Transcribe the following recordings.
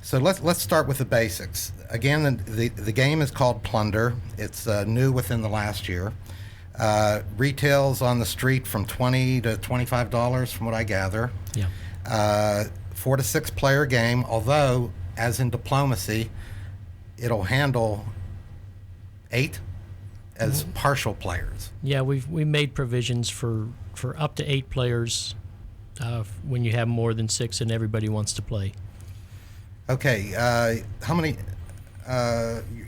So let's start with the basics. Again, the game is called Plunder. It's new within the last year. Retails on the street from $20 to $25, from what I gather. Yeah. 4 to 6 player game. Although, as in diplomacy, it'll handle 8 as partial players. Yeah, we made provisions for up to 8 players when you have more than 6 and everybody wants to play. Okay, how many?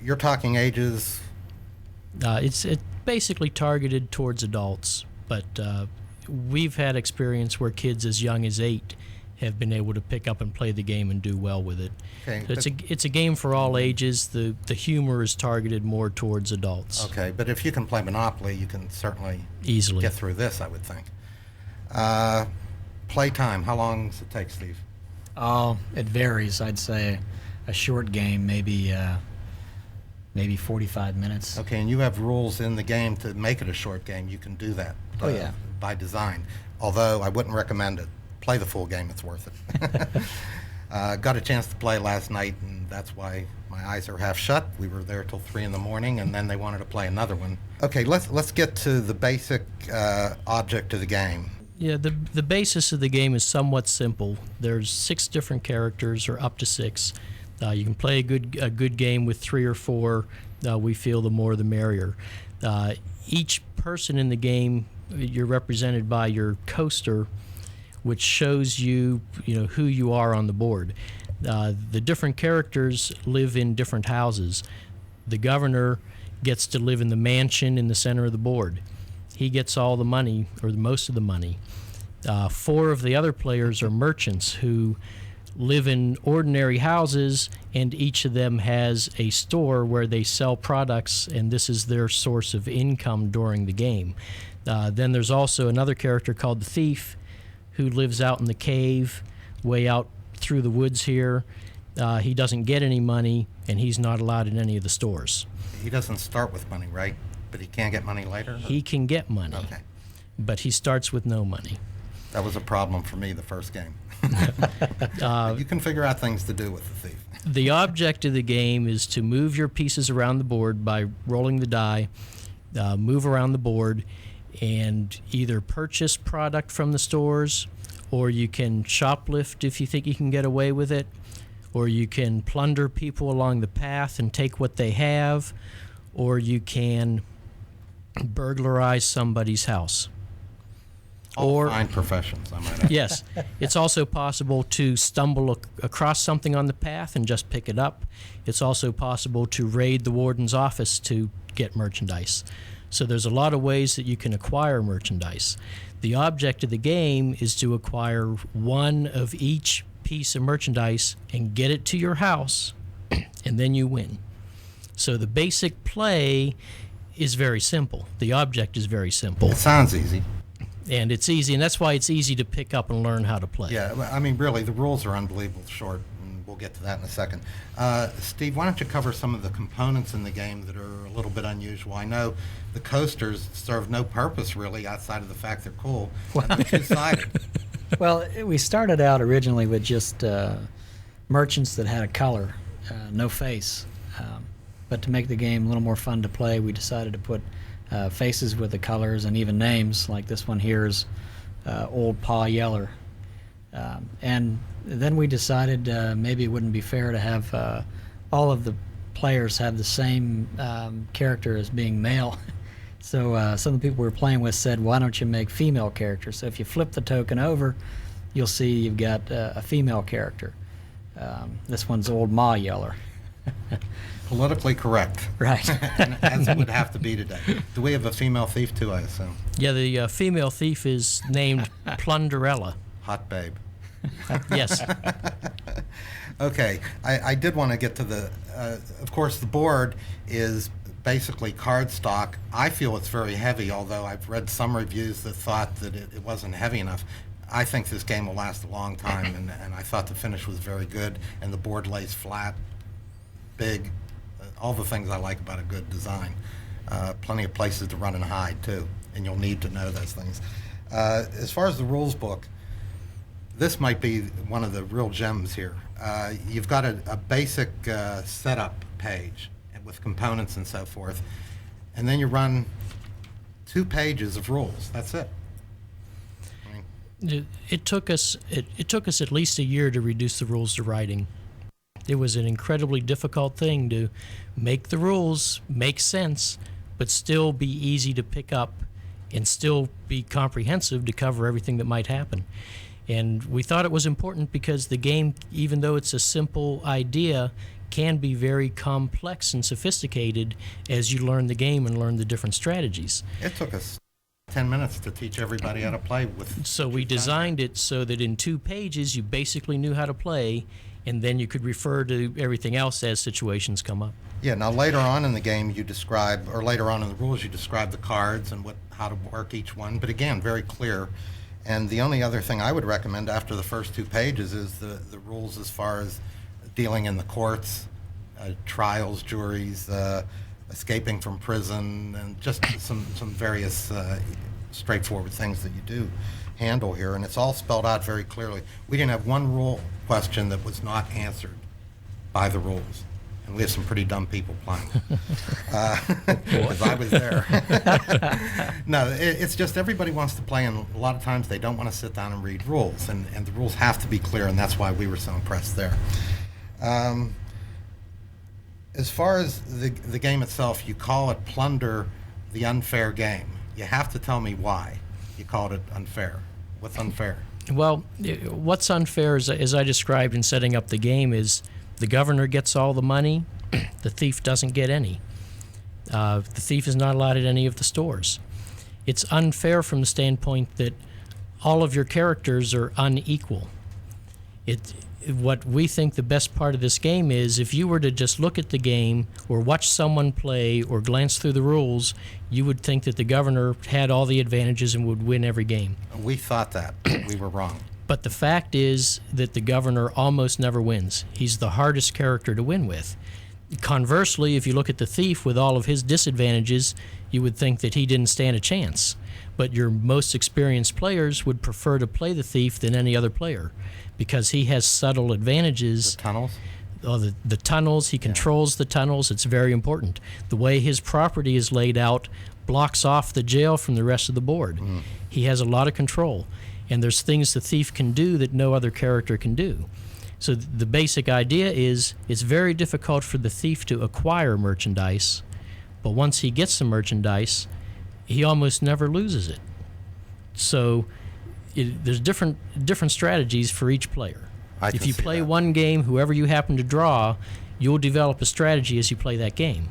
You're talking ages. It's basically targeted towards adults, but we've had experience where kids as young as 8 have been able to pick up and play the game and do well with it. Okay, so it's a game for all ages. The humor is targeted more towards adults. Okay, but if you can play Monopoly, you can certainly easily get through this, I would think. Play time, how long does it take, Steve? It varies. I'd say a short game, maybe 45 minutes. Okay, and you have rules in the game to make it a short game. You can do that. Oh, yeah. By design. Although I wouldn't recommend it. Play the full game, it's worth it. Got a chance to play last night, and that's why my eyes are half shut. We were there till 3 in the morning, and then they wanted to play another one. Okay, let's get to the basic object of the game. Yeah, the basis of the game is somewhat simple. There's 6 different characters, or up to 6. You can play a good game with 3 or 4. We feel the more the merrier. Each person in the game, you're represented by your coaster, which shows you who you are on the board. The different characters live in different houses. The governor gets to live in the mansion in the center of the board. He gets all the money, or most of the money. 4 of the other players are merchants who live in ordinary houses, and each of them has a store where they sell products, and this is their source of income during the game. Then there's also another character called the thief, who lives out in the cave, way out through the woods here. He doesn't get any money, and he's not allowed in any of the stores. He doesn't start with money, right? But he can't get money later? He can get money, okay, but he starts with no money. That was a problem for me the first game. You can figure out things to do with the thief. The object of the game is to move your pieces around the board by rolling the die, move around the board, and either purchase product from the stores, or you can shoplift if you think you can get away with it, or you can plunder people along the path and take what they have, or you can burglarize somebody's house. All fine professions, I might add. Yes. It's also possible to stumble across something on the path and just pick it up. It's also possible to raid the warden's office to get merchandise. So there's a lot of ways that you can acquire merchandise. The object of the game is to acquire one of each piece of merchandise and get it to your house, and then you win. So the basic play is very simple. The object is very simple. It sounds easy. And it's easy, and that's why it's easy to pick up and learn how to play. Yeah, I mean, really, the rules are unbelievably short, and we'll get to that in a second. Steve, why don't you cover some of the components in the game that are a little bit unusual? I know the coasters serve no purpose, really, outside of the fact they're cool, and they're two-sided. Well, we started out originally with just merchants that had a color, no face. But to make the game a little more fun to play, we decided to put faces with the colors and even names, like this one here is Old Pa Yeller. And then we decided maybe it wouldn't be fair to have all of the players have the same character as being male. So some of the people we were playing with said, why don't you make female characters? So if you flip the token over, you'll see you've got a female character. This one's Old Ma Yeller. Politically correct. Right. As it would have to be today. Do we have a female thief, too, I assume? Yeah, the female thief is named Plunderella. Hot babe. Yes. Okay, I did want to get to the, of course, the board is basically cardstock. I feel it's very heavy, although I've read some reviews that thought that it wasn't heavy enough. I think this game will last a long time, and I thought the finish was very good, and the board lays flat, big, all the things I like about a good design. Plenty of places to run and hide, too, and you'll need to know those things. As far as the rules book, this might be one of the real gems here. You've got a basic setup page with components and so forth, and then you run 2 pages of rules. That's it. It took us at least a year to reduce the rules to writing. It was an incredibly difficult thing to make the rules make sense, but still be easy to pick up and still be comprehensive to cover everything that might happen. And we thought it was important because the game, even though it's a simple idea, can be very complex and sophisticated as you learn the game and learn the different strategies. It took us 10 minutes to teach everybody how to play with. So we designed it so that in 2 pages you basically knew how to play, and then you could refer to everything else as situations come up. Yeah, now later on in the game you describe, or later on in the rules you describe the cards and how to work each one, but again, very clear. And the only other thing I would recommend after the first 2 pages is the rules as far as dealing in the courts, trials, juries, escaping from prison, and just some various straightforward things that you do handle here. And it's all spelled out very clearly. We didn't have one rule question that was not answered by the rules. And we have some pretty dumb people playing, because I was there. No, it's just everybody wants to play, and a lot of times they don't want to sit down and read rules, and the rules have to be clear, and that's why we were so impressed there. As far as the game itself, you call it Plunder, the unfair game. You have to tell me why you called it unfair. What's unfair? Well, what's unfair, as I described in setting up the game, is the governor gets all the money, the thief doesn't get any. The thief is not allotted any of the stores. It's unfair from the standpoint that all of your characters are unequal. What we think the best part of this game is, if you were to just look at the game or watch someone play or glance through the rules, you would think that the governor had all the advantages and would win every game. We thought that. We were wrong. But the fact is that the governor almost never wins. He's the hardest character to win with. Conversely, if you look at the thief with all of his disadvantages, you would think that he didn't stand a chance. But your most experienced players would prefer to play the thief than any other player because he has subtle advantages. The tunnels? The tunnels, he controls the tunnels. It's very important. The way his property is laid out blocks off the jail from the rest of the board. He has a lot of control. And there's things the thief can do that no other character can do. So the basic idea is it's very difficult for the thief to acquire merchandise, but once he gets the merchandise, he almost never loses it. So there's different strategies for each player. If you play one game, whoever you happen to draw, you'll develop a strategy as you play that game.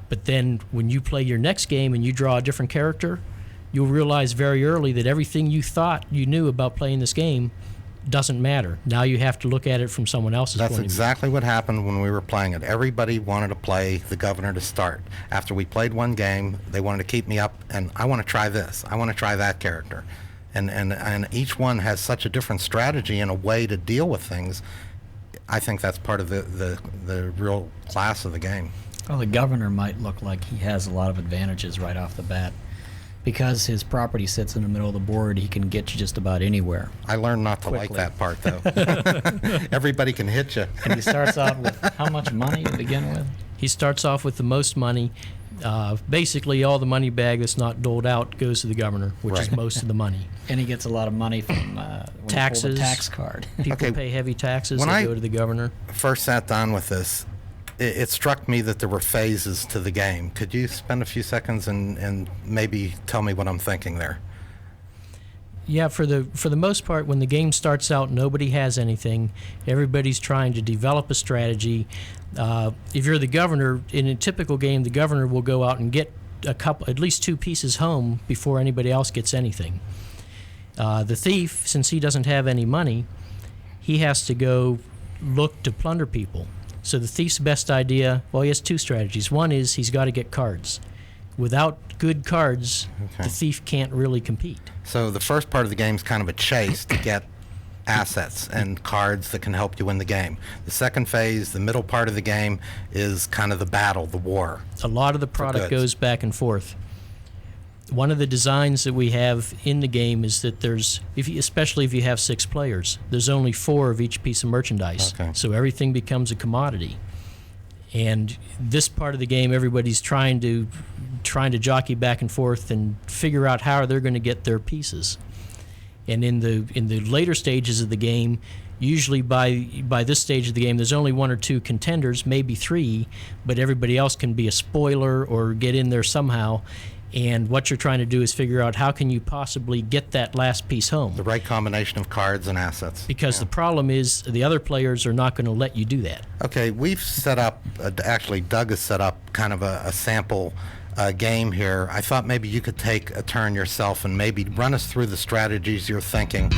But then when you play your next game and you draw a different character, you'll realize very early that everything you thought you knew about playing this game doesn't matter. Now you have to look at it from someone else's point of view. That's exactly what happened when we were playing it. Everybody wanted to play the governor to start. After we played one game, they wanted to keep me up, and I want to try this. I want to try that character. And each one has such a different strategy and a way to deal with things. I think that's part of the real class of the game. Well, the governor might look like he has a lot of advantages right off the bat. Because his property sits in the middle of the board, he can get you just about anywhere. I learned not to like that part, though. Everybody can hit you. And he starts out with how much money to begin with? He starts off with the most money. Basically, all the money bag that's not doled out goes to the governor, which is most of the money. And he gets a lot of money from when taxes. You pull the tax card. People pay heavy taxes when that I go to the governor. First sat down with this, it struck me that there were phases to the game. Could you spend a few seconds and maybe tell me what I'm thinking there? Yeah, for the most part, when the game starts out, nobody has anything. Everybody's trying to develop a strategy. If you're the governor, in a typical game, the governor will go out and get at least 2 pieces home before anybody else gets anything. The thief, since he doesn't have any money, he has to go look to plunder people. So the thief's best idea, well, he has 2 strategies. One is he's got to get cards. Without good cards, the thief can't really compete. So the first part of the game is kind of a chase to get assets and cards that can help you win the game. The second phase, the middle part of the game, is kind of the battle, the war. A lot of the product goes back and forth. One of the designs that we have in the game is that there's, especially if you have 6 players, there's only 4 of each piece of merchandise. Okay. So everything becomes a commodity. And this part of the game, everybody's trying to jockey back and forth and figure out how they're going to get their pieces. And in the later stages of the game, usually by this stage of the game, there's only 1 or 2 contenders, maybe 3, but everybody else can be a spoiler or get in there somehow. And what you're trying to do is figure out how can you possibly get that last piece home. The right combination of cards and assets. Because the problem is the other players are not going to let you do that. Okay, we've set up, actually Doug has set up kind of a sample game here. I thought maybe you could take a turn yourself and maybe run us through the strategies you're thinking.